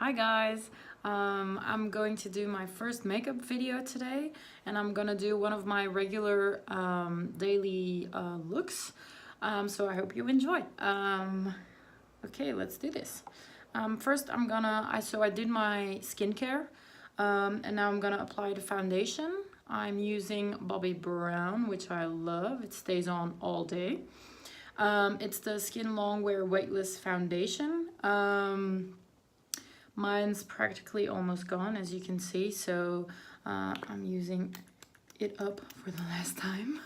Hi guys, I'm going to do my first makeup video today, and I'm gonna do one of my regular daily looks, so I hope you enjoy. Okay, let's do this. First I did my skincare, and now I'm gonna apply the foundation. I'm using Bobbi Brown, which I love. It stays on all day. It's the Skin Longwear Weightless foundation. Mine's practically almost gone, as you can see, so I'm using it up for the last time.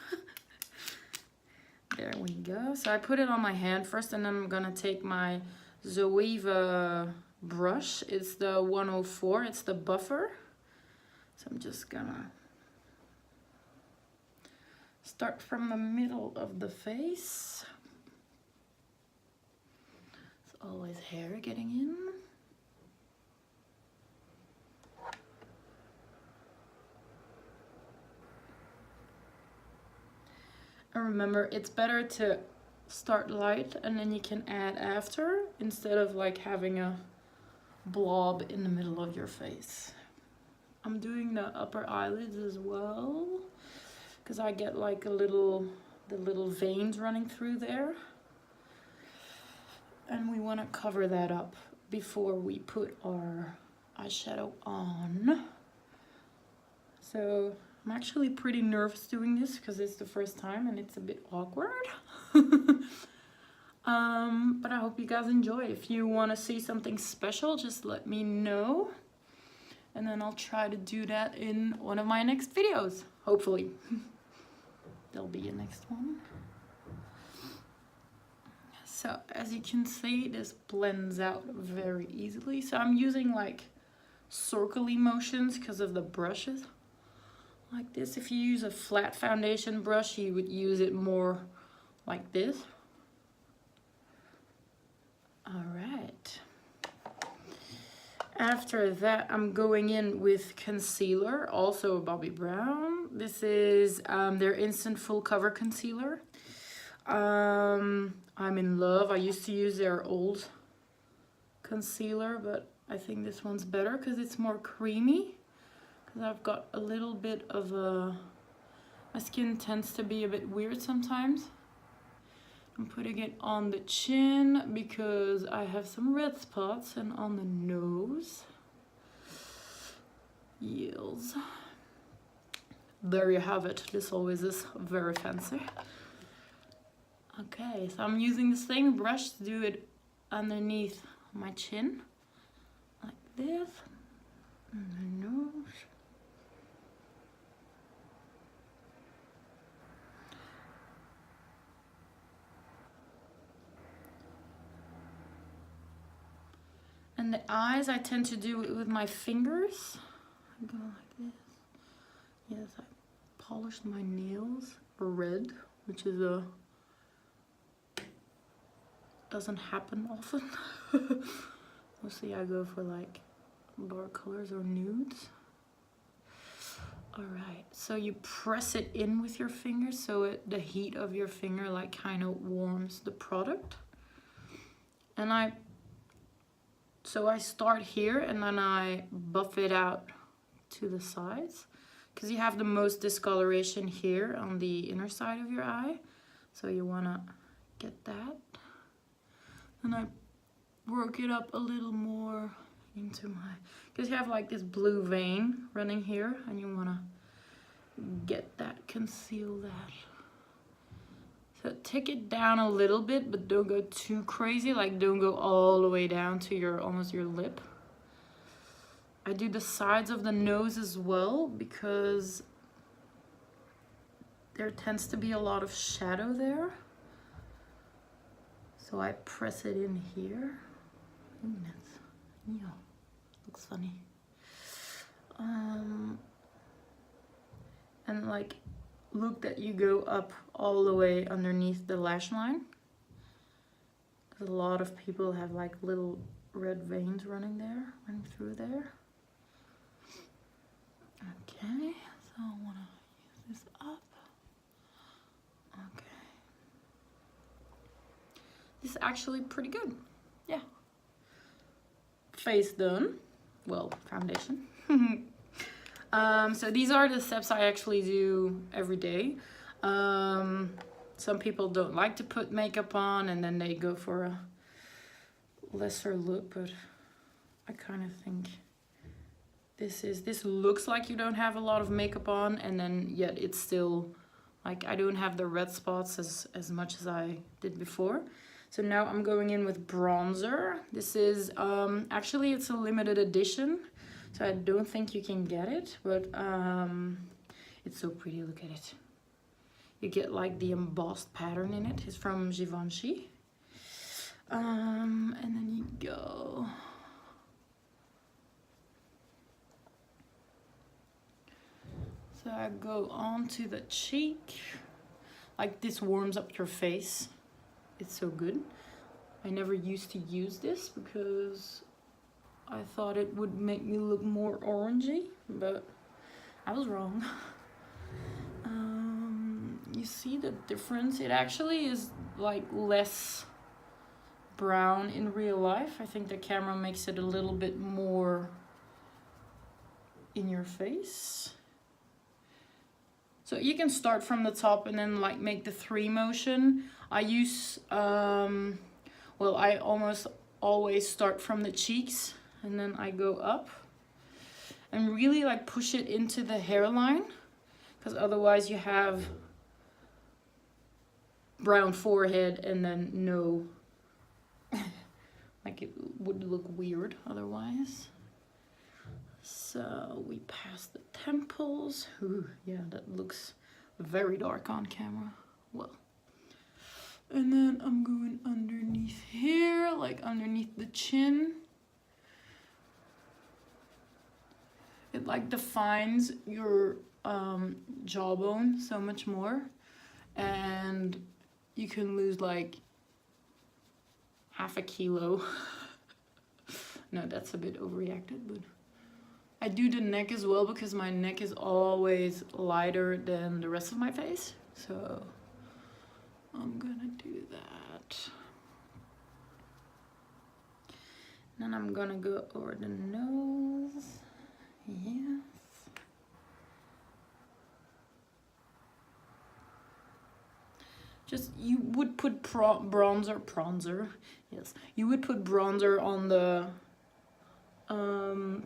There we go. So I put it on my hand first, and then I'm gonna take my Zoeva brush. It's the 104, it's the buffer. So I'm just gonna start from the middle of the face. It's always hair getting in. And remember, it's better to start light and then you can add after, instead of like having a blob in the middle of your face. I'm doing the upper eyelids as well, because I get like the little veins running through there. And we want to cover that up before we put our eyeshadow on. So I'm actually pretty nervous doing this because it's the first time and it's a bit awkward. But I hope you guys enjoy. If you want to see something special, just let me know. And then I'll try to do that in one of my next videos, hopefully. There'll be a next one. So as you can see, this blends out very easily. So I'm using like circly motions because of the brushes. Like this. If you use a flat foundation brush, you would use it more like this. All right. After that, I'm going in with concealer, also Bobbi Brown. This is their Instant Full Cover Concealer. I'm in love. I used to use their old concealer, but I think this one's better because it's more creamy. I've got a little bit of my skin tends to be a bit weird sometimes. I'm putting it on the chin because I have some red spots, and on the nose. Yes. There you have it. This always is very fancy. Okay, so I'm using the same brush to do it underneath my chin. Like this. And the nose. And the eyes, I tend to do it with my fingers. I go like this. Yes, I polished my nails red, which is doesn't happen often. Mostly I go for like dark colors or nudes. Alright, so you press it in with your fingers so the heat of your finger like kind of warms the product. And I start here and then I buff it out to the sides, because you have the most discoloration here on the inner side of your eye. So you want to get that. And I work it up a little more into my, because you have like this blue vein running here and you want to get that, conceal that. So take it down a little bit, but don't go too crazy. Like don't go all the way down to your almost your lip. I do the sides of the nose as well because there tends to be a lot of shadow there. So I press it in here. Yeah, looks funny. And like, look that you go up all the way underneath the lash line, because a lot of people have like little red veins running through there. Okay, so I want to use this up. Okay, this is actually pretty good. Yeah, face done. Well, foundation. So these are the steps I actually do every day. Some people don't like to put makeup on and then they go for a lesser look, but I kind of think this looks like you don't have a lot of makeup on, and then yet it's still like I don't have the red spots as much as I did before. So now I'm going in with bronzer. This is actually it's a limited edition, so I don't think you can get it, but it's so pretty. Look at it. You get like the embossed pattern in it. It's from Givenchy. And then you go. So I go onto the cheek. Like this warms up your face. It's so good. I never used to use this because I thought it would make me look more orangey, but I was wrong. You see the difference? It actually is like less brown in real life. I think the camera makes it a little bit more in your face. So you can start from the top and then like make the 3 motion. I use, well, I almost always start from the cheeks and then I go up and really like push it into the hairline, because otherwise you have brown forehead and then no, like it would look weird otherwise. So we pass the temples. Ooh, yeah, that looks very dark on camera. Well, and then I'm going underneath here, like underneath the chin. It like defines your jawbone so much more, and you can lose like half a kilo. No, that's a bit overreacted, but I do the neck as well because my neck is always lighter than the rest of my face. So I'm gonna do that. Then I'm gonna go over the nose. Yes. Just, you would put bronzer, yes. You would put bronzer on the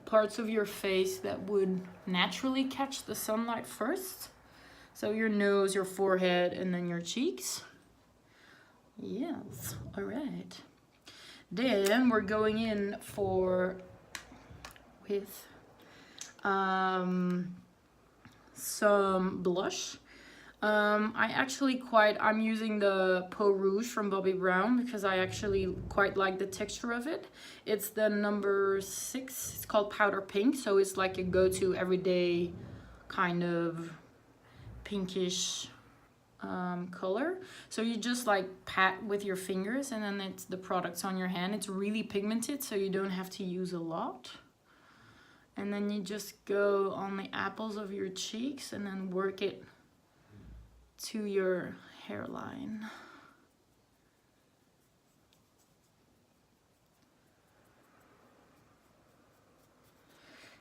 parts of your face that would naturally catch the sunlight first. So your nose, your forehead, and then your cheeks. Yes, all right. Then we're going in with some blush. I'm using the Peau Rouge from Bobbi Brown because I actually quite like the texture of it. It's the number 6, it's called Powder Pink, so it's like a go-to everyday kind of pinkish color. So you just like pat with your fingers and then the product's on your hand. It's really pigmented, so you don't have to use a lot. And then you just go on the apples of your cheeks and then work it to your hairline.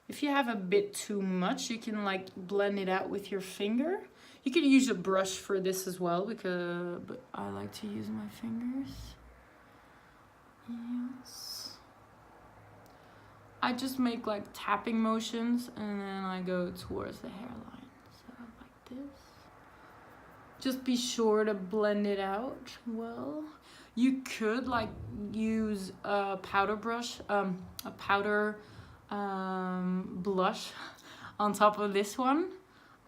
If you have a bit too much, you can like blend it out with your finger. You can use a brush for this as well, but I like to use my fingers. Yes. I just make like tapping motions and then I go towards the hairline. So like this. Just be sure to blend it out well. You could like use a powder brush, a powder blush on top of this one.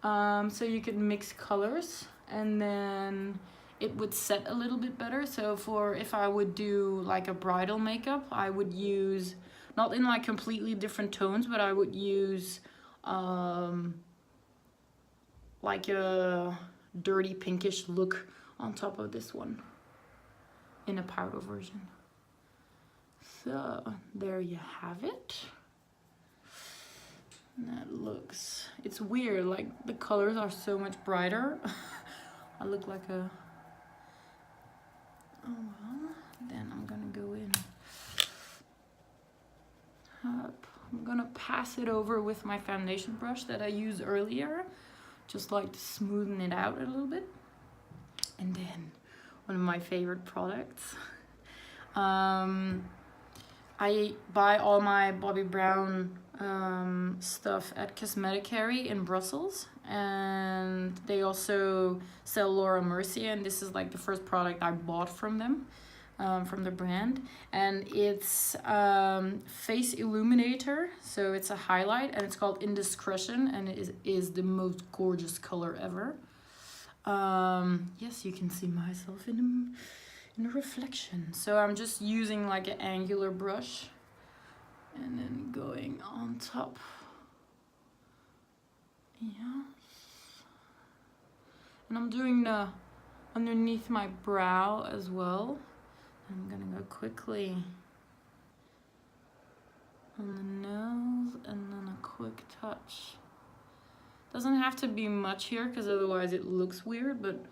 So you could mix colors and then it would set a little bit better. So if I would do like a bridal makeup, I would use, not in like completely different tones, but I would use like a dirty pinkish look on top of this one in a powder version. So there you have it. And that looks, it's weird, like the colors are so much brighter. I look like a, oh well, then I'm gonna go in I'm gonna pass it over with my foundation brush that I used earlier, just like to smoothen it out a little bit. And then one of my favorite products. I buy all my Bobbi Brown stuff at Cosmeticery in Brussels, and they also sell Laura Mercier, and this is like the first product I bought from them, from the brand, and it's face illuminator, so it's a highlight, and it's called Indiscretion, and it is the most gorgeous color ever. Yes, you can see myself in a reflection. So I'm just using like an angular brush and then going on top. Yes. And I'm doing the underneath my brow as well. I'm gonna go quickly on the nose and then a quick touch. Doesn't have to be much here because otherwise it looks weird, but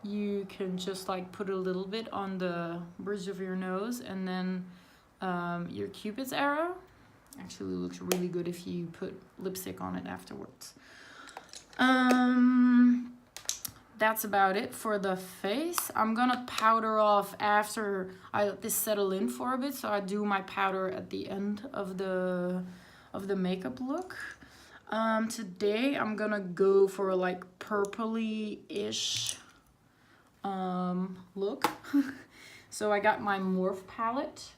you can just like put a little bit on the bridge of your nose, and then your Cupid's arrow actually looks really good if you put lipstick on it afterwards. That's about it for the face. I'm gonna powder off after I let this settle in for a bit, so I do my powder at the end of the makeup look. Today I'm gonna go for a like purpley-ish look. So I got my Morphe palette.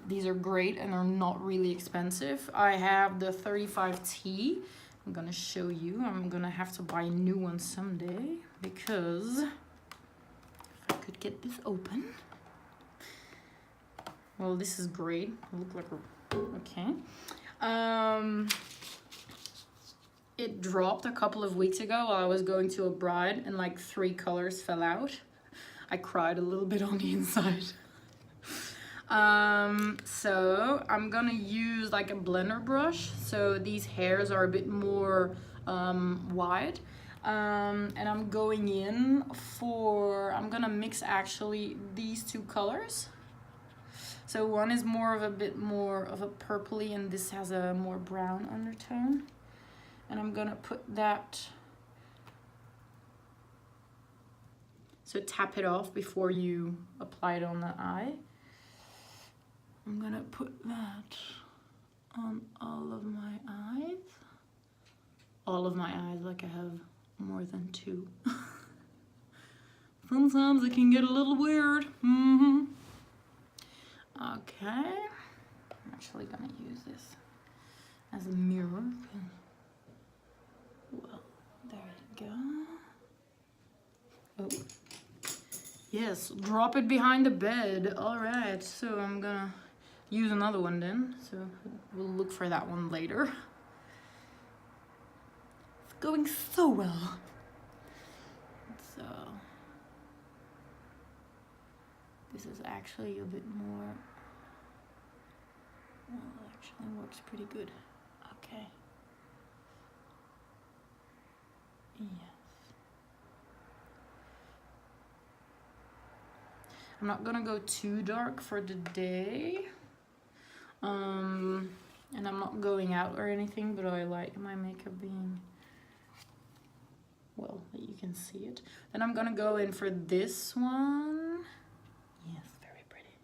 These are great and they're not really expensive. I have the 35T. I'm gonna show you. I'm gonna have to buy a new one someday because if I could get this open. Well, this is great. I look like a... okay. It dropped a couple of weeks ago while I was going to a bride and like 3 colors fell out. I cried a little bit on the inside. So I'm gonna use like a blender brush. So these hairs are a bit more wide. And I'm going in for, I'm gonna mix actually these 2 colors. So one is more of a bit more of a purpley and this has a more brown undertone. And I'm gonna put that, so tap it off before you apply it on the eye. I'm gonna put that on all of my eyes. All of my eyes, like I have more than 2. Sometimes it can get a little weird. Okay, I'm actually gonna use this as a mirror. Well, there you go. Oh, yes, drop it behind the bed. All right, so I'm gonna use another one then. So we'll look for that one later. It's going so well. So this is actually a bit more, well, it actually works pretty good. Okay. Yes. I'm not gonna go too dark for the day. And I'm not going out or anything, but I like my makeup being, well, that you can see it. Then I'm gonna go in for this one. Yes, very pretty.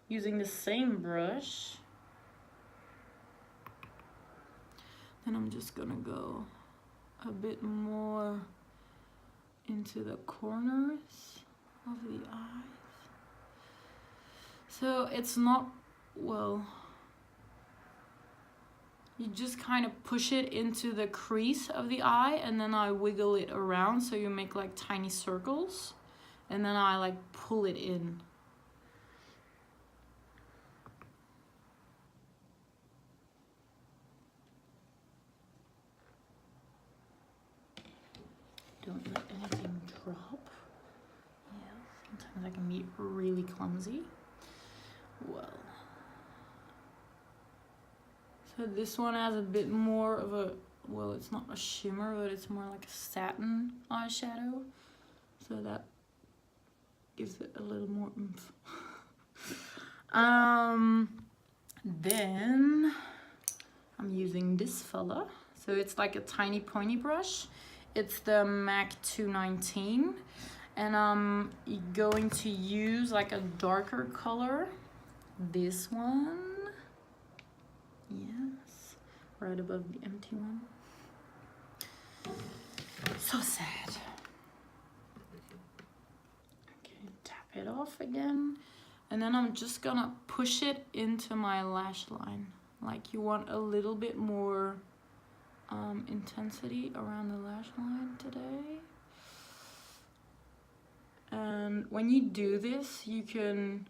Using the same brush. Then I'm just gonna go a bit more into the corners of the eyes. So it's not, well, you just kind of push it into the crease of the eye and then I wiggle it around so you make like tiny circles and then I like pull it in. Don't let anything drop. Yeah, sometimes I can be really clumsy. Well, so this one has a bit more of a, well, it's not a shimmer, but it's more like a satin eyeshadow. So that gives it a little more oomph. Then I'm using this fella. So it's like a tiny pointy brush. It's the MAC 219. And I'm going to use like a darker color. This one. Yes. Right above the empty one. So sad. Okay, tap it off again. And then I'm just gonna push it into my lash line. Like you want a little bit more intensity around the lash line today. And when you do this, you can,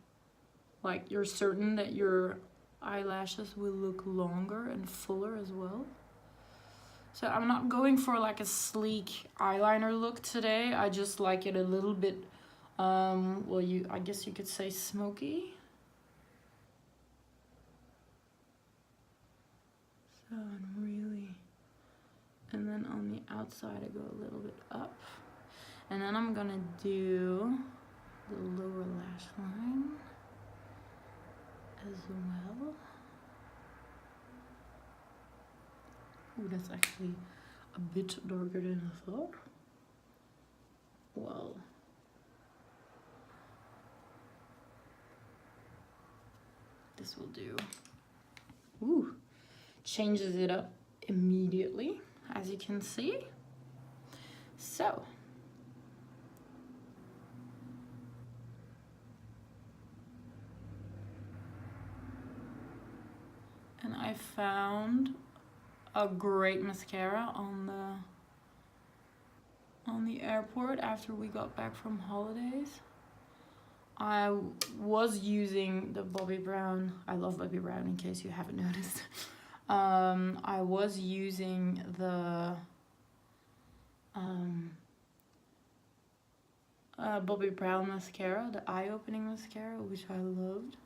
like, you're certain that your eyelashes will look longer and fuller as well. So I'm not going for like a sleek eyeliner look today. I just like it a little bit, well, I guess you could say smoky. So I'm really, and then on the outside I go a little bit up. And then I'm gonna do the lower lash line as well. Ooh, that's actually a bit darker than I thought. Well, this will do. Ooh, changes it up immediately, as you can see. So, and I found a great mascara on the airport after we got back from holidays. I was using the Bobbi Brown. I love Bobbi Brown, in case you haven't noticed. I was using the Bobbi Brown mascara, the eye-opening mascara, which I loved.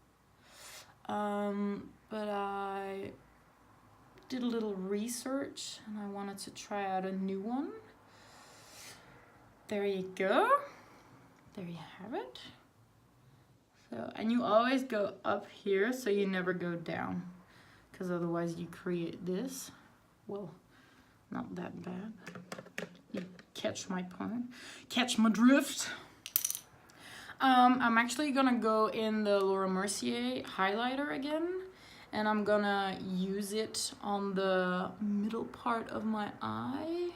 But I did a little research and I wanted to try out a new one. There you go. There you have it. So, and you always go up here so you never go down, because otherwise you create this. Well, not that bad. You catch my point. Catch my drift. I'm actually gonna go in the Laura Mercier highlighter again, and I'm gonna use it on the middle part of my eye,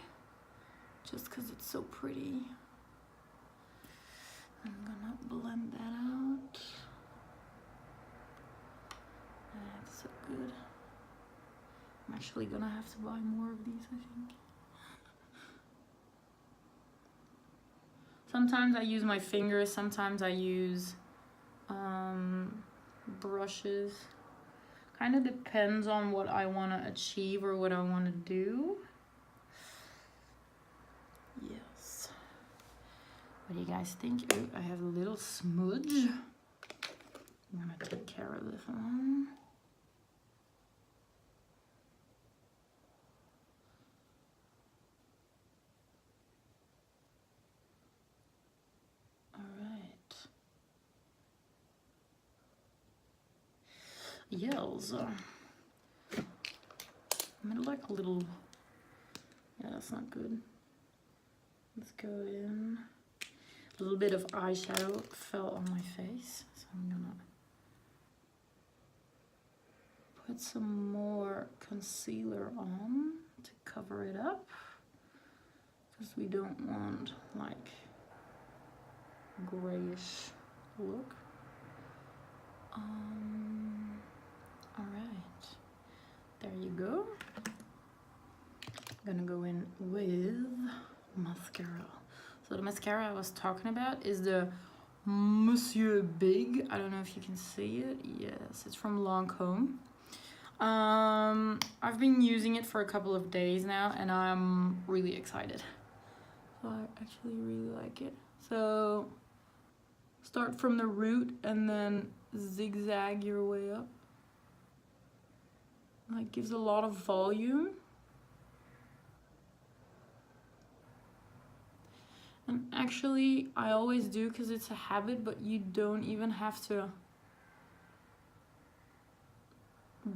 just because it's so pretty. I'm gonna blend that out. That's so good. I'm actually gonna have to buy more of these, I think. Sometimes I use my fingers, sometimes I use brushes. Kind of depends on what I want to achieve or what I want to do. Yes. What do you guys think? Oh, I have a little smudge. I'm gonna take care of this one. Yells. I'm gonna like a little, yeah, that's not good. Let's go in. A little bit of eyeshadow fell on my face, so I'm gonna put some more concealer on to cover it up, because we don't want like grayish look. Alright, there you go. I'm gonna go in with mascara. So the mascara I was talking about is the Monsieur Big. I don't know if you can see it. Yes, it's from Lancôme. I've been using it for a couple of days now and I'm really excited. So I actually really like it. So start from the root and then zigzag your way up. Like, gives a lot of volume. And actually, I always do because it's a habit, but you don't even have to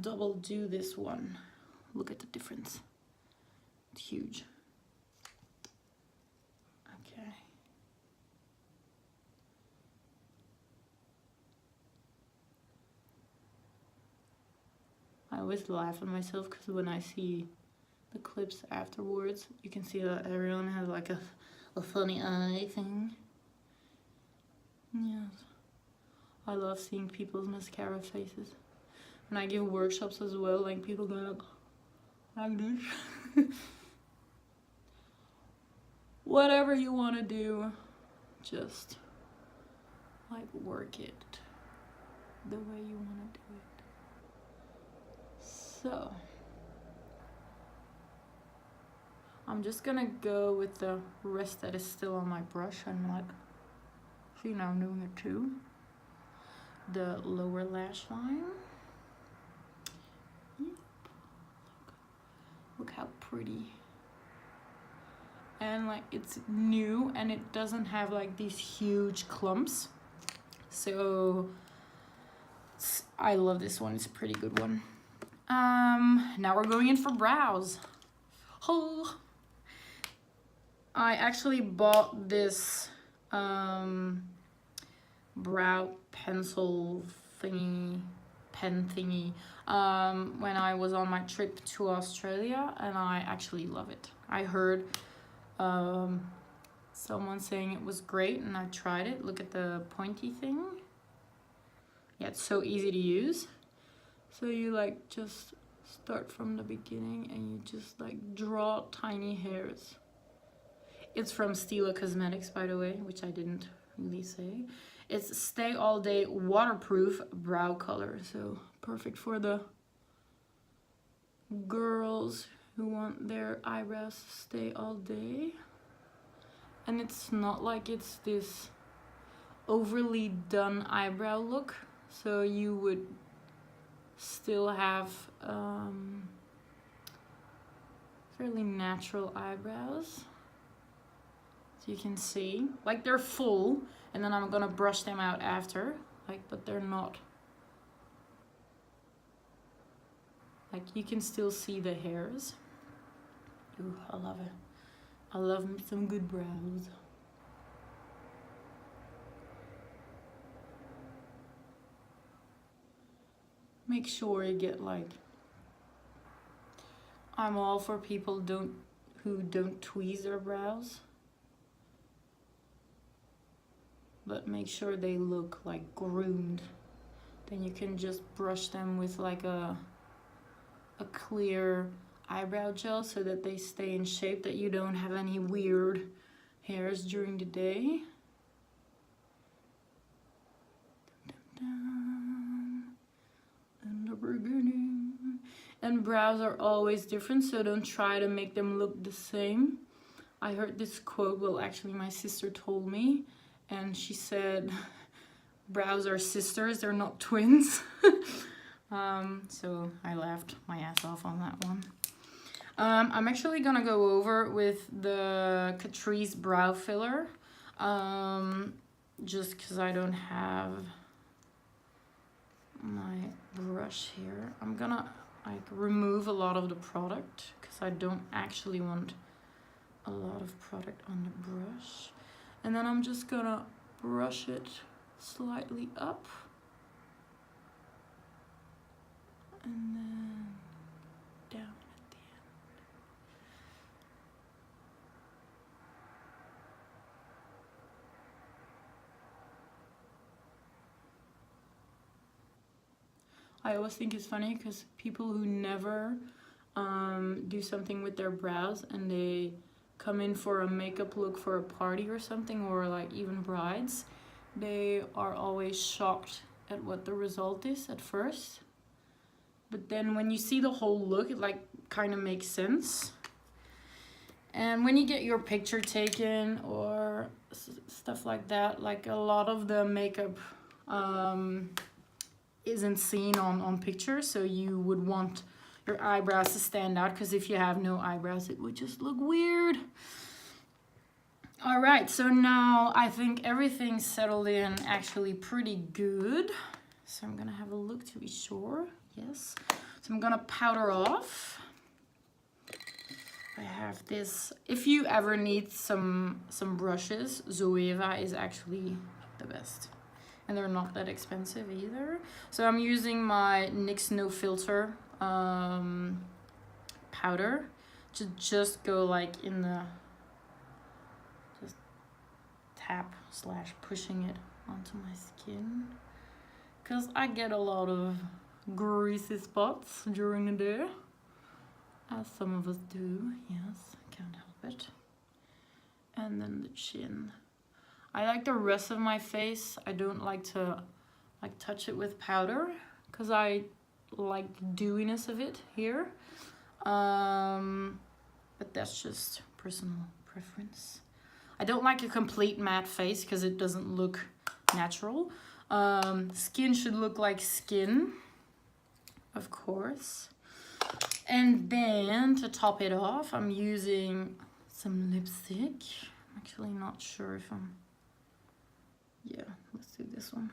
double do this one. Look at the difference. It's huge. Okay. I always laugh at myself because when I see the clips afterwards, you can see that everyone has like a funny eye thing. Yes. I love seeing people's mascara faces. When I give workshops as well, like people go like this. Whatever you want to do, just like work it the way you want to do it. So I'm just gonna go with the rest that is still on my brush and like, see now I'm doing it too. The lower lash line. Yep. Look how pretty. And like it's new and it doesn't have like these huge clumps. So I love this one, it's a pretty good one. Now we're going in for brows. Oh. I actually bought this brow pencil thingy, pen thingy, when I was on my trip to Australia, and I actually love it. I heard someone saying it was great and I tried it. Look at the pointy thing. Yeah, it's so easy to use. So you like just start from the beginning and you just like draw tiny hairs. It's from Stila Cosmetics, by the way, which I didn't really say. It's Stay All Day Waterproof Brow Color. So perfect for the girls who want their eyebrows to stay all day. And it's not like it's this overly done eyebrow look. So you would still have fairly natural eyebrows. So you can see, like they're full, and then I'm gonna brush them out after, like, but they're not. Like you can still see the hairs. Ooh, I love it. I love some good brows. Make sure you get like, I'm all for people who don't tweeze their brows. But make sure they look like groomed. Then you can just brush them with like a clear eyebrow gel so that they stay in shape, that you don't have any weird hairs during the day. In the beginning. And brows are always different, so don't try to make them look the same. I heard this quote, well actually my sister told me, and she said brows are sisters, they're not twins. So I laughed my ass off on that one. I'm actually gonna go over with the Catrice brow filler, just because I don't have my brush here. I'm gonna like remove a lot of the product because I don't actually want a lot of product on the brush. And then I'm just gonna brush it slightly up. And then down at the end. I always think it's funny because people who never do something with their brows and they come in for a makeup look for a party or something, or like even brides, they are always shocked at what the result is at first. But then when you see the whole look, it like kind of makes sense. And when you get your picture taken or stuff like that, like a lot of the makeup isn't seen on pictures, so you would want your eyebrows to stand out, because if you have no eyebrows it would just look weird. All right, so now I think everything's settled in actually pretty good. So I'm gonna have a look to be sure. Yes, So I'm gonna powder off. I have this. If you ever need some brushes, Zoeva is actually the best. And they're not that expensive either. So I'm using my NYX No Filter powder to just go like in the, just tap / pushing it onto my skin. Because I get a lot of greasy spots during the day. As some of us do, yes, can't help it. And then the chin. I like the rest of my face. I don't like to like touch it with powder because I like the dewiness of it here. But that's just personal preference. I don't like a complete matte face because it doesn't look natural. Skin should look like skin, of course. And then to top it off, I'm using some lipstick. I'm actually not sure if I'm... Yeah, let's do this one.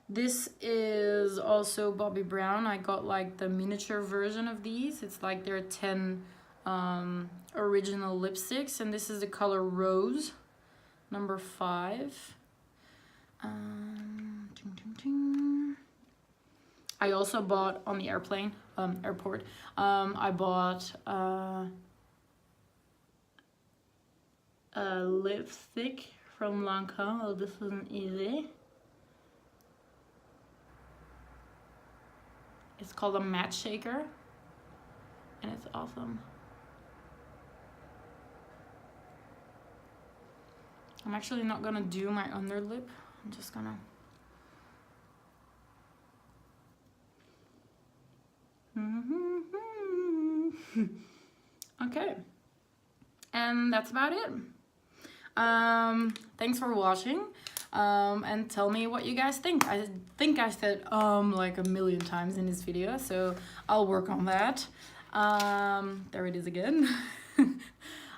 This is also Bobbi Brown. I got like the miniature version of these. It's like there are 10 original lipsticks, and this is the color Rose, number 5. Ting, ting, ting. I also bought on the airport. I bought a lipstick from Lancôme. Oh, this isn't easy. It's called a matte shaker, and it's awesome. I'm actually not gonna do my underlip. I'm just gonna... Okay, and that's about it. Thanks for watching, and tell me what you guys think. I think I said like a million times in this video, so I'll work on that. There it is again.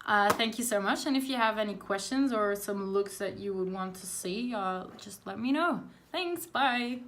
Thank you so much, and if you have any questions or some looks that you would want to see, just let me know. Thanks, bye.